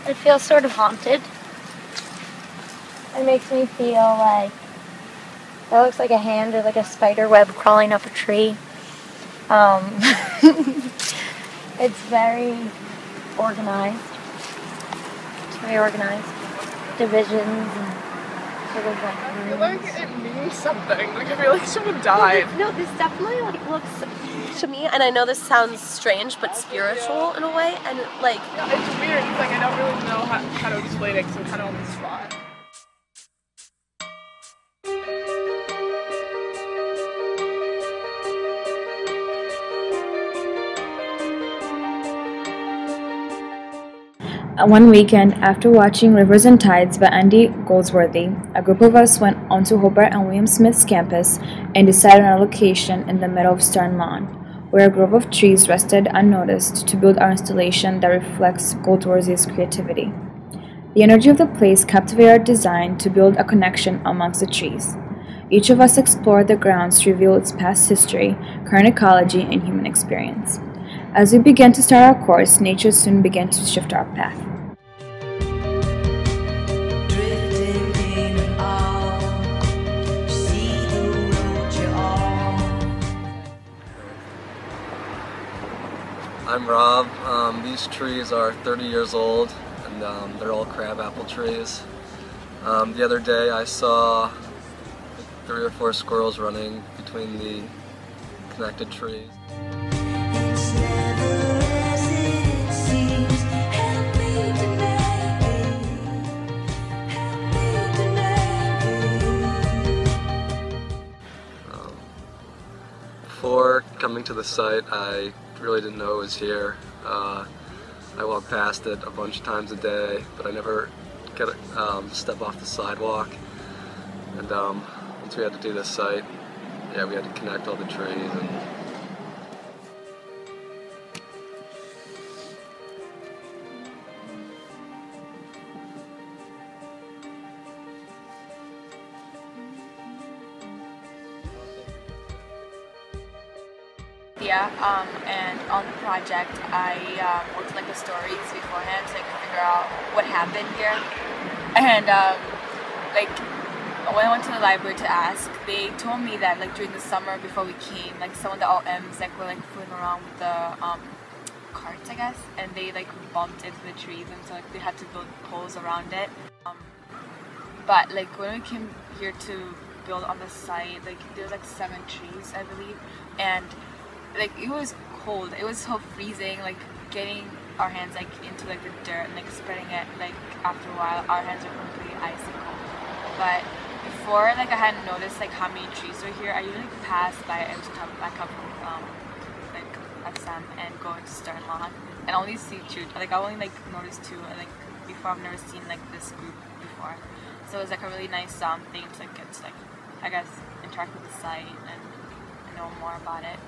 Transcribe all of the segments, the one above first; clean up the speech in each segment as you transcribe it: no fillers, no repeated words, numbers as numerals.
It feels sort of haunted. It makes me feel like that looks like a hand or like a spider web crawling up a tree. It's very organized. It's very organized. Divisions and sort of like I feel like it means something. Like I feel like someone died. No, this definitely like looks to me, and I know this sounds strange, but spiritual in a way, and like Yeah, it's weird. It's like I don't really know how to explain it because I'm kind of on the spot. One weekend, after watching Rivers and Tides by Andy Goldsworthy, a group of us went onto Hobart and William Smith's campus and decided on a location in the middle of Stern Lawn, where a grove of trees rested unnoticed to build our installation that reflects Goldsworthy's creativity. The energy of the place captivated our design to build a connection amongst the trees. Each of us explored the grounds to reveal its past history, current ecology, and human experience. As we began to start our course, nature soon began to shift our path. I'm Rob. These trees are 30 years old and they're all crabapple trees. The other day I saw 3 or 4 squirrels running between the connected trees. Before coming to the site, I really didn't know it was here. I walk past it a bunch of times a day, but I never get step off the sidewalk. And once we had to do this site, yeah, we had to connect all the trees. And and on the project I worked on like the stories beforehand to like figure out what happened here, and like when I went to the library to ask, they told me that like during the summer before we came, like some of the OMs like were like fooling around with the carts, I guess, and they like bumped into the trees, and so like they had to build poles around it. But like when we came here to build on the site, like there was like 7 trees, I believe, and like it was cold. It was so freezing. Like getting our hands like into like the dirt and like spreading it. Like after a while, our hands were completely icy cold. But before, like I hadn't noticed like how many trees were here. I usually pass by every time I come from like SM and go into Stern Lawn, and I only see 2. Like I only like noticed 2, and like before I've never seen like this group before. So it was like a really nice thing to like get to like I guess interact with the site and know more about it.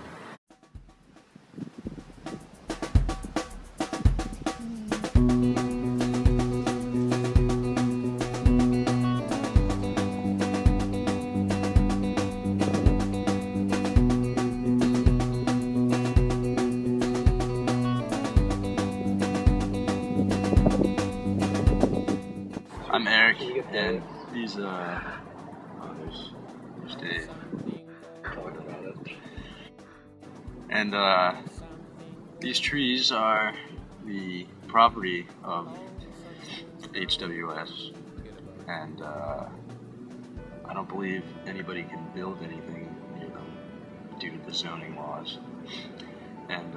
I'm Eric, and these there's Dave. Talking about it. And these trees are the property of HWS, and I don't believe anybody can build anything near them due to the zoning laws. And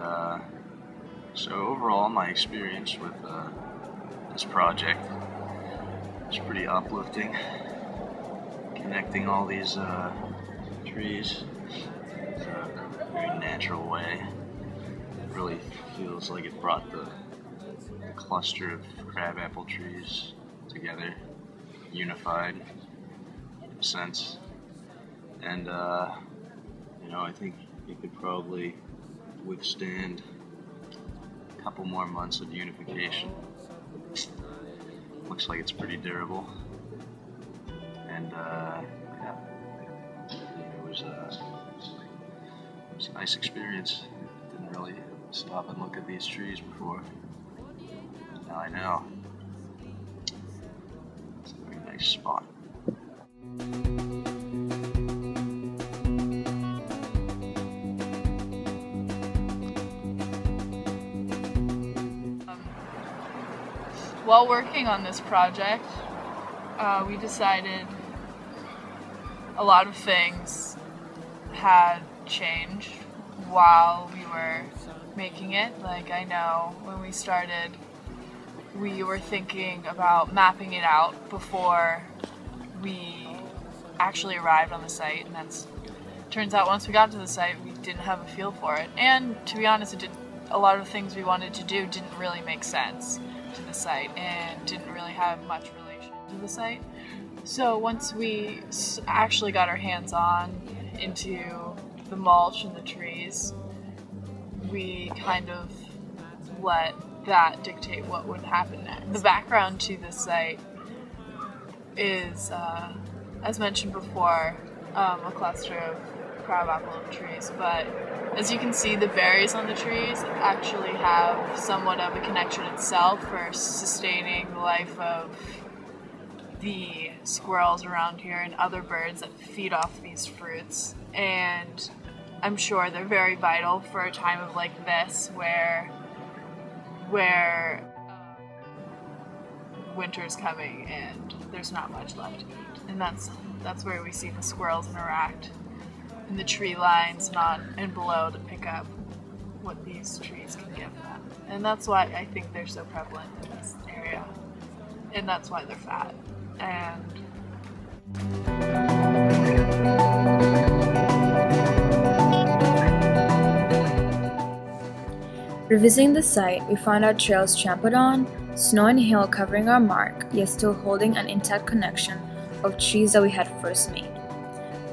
so overall, my experience with this project is pretty uplifting. Connecting all these trees in a very natural way. It really feels like it brought the cluster of crabapple trees together, unified in a sense. And you know, I think it could probably withstand a couple more months of unification. Looks like it's pretty durable. And yeah, it was a nice experience. Didn't really stop and look at these trees before. Now I know. nice spot. While working on this project, we decided a lot of things had changed while we were making it. Like, I know when we started, we were thinking about mapping it out before we actually arrived on the site, and turns out once we got to the site, we didn't have a feel for it. And to be honest, a lot of things we wanted to do didn't really make sense to the site and didn't really have much relation to the site. So once we actually got our hands on into the mulch and the trees, we kind of let that dictate what would happen next. The background to this site is, as mentioned before, a cluster of crabapple trees, but as you can see, the berries on the trees actually have somewhat of a connection itself for sustaining the life of the squirrels around here and other birds that feed off these fruits. And I'm sure they're very vital for a time of like this where winter's coming and there's not much left to eat. And that's where we see the squirrels interact in the tree lines and below to pick up what these trees can give them. And that's why I think they're so prevalent in this area. And that's why they're fat. And revisiting the site, we found our trails trampled on, snow and hail covering our mark, yet still holding an intact connection of trees that we had first made.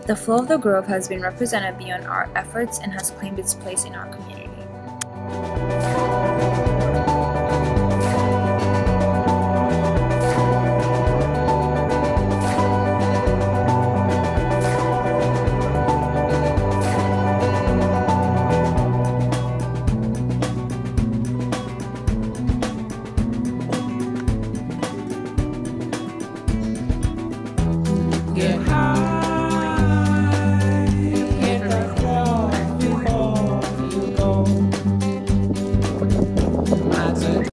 The flow of the grove has been represented beyond our efforts and has claimed its place in our community. Get high.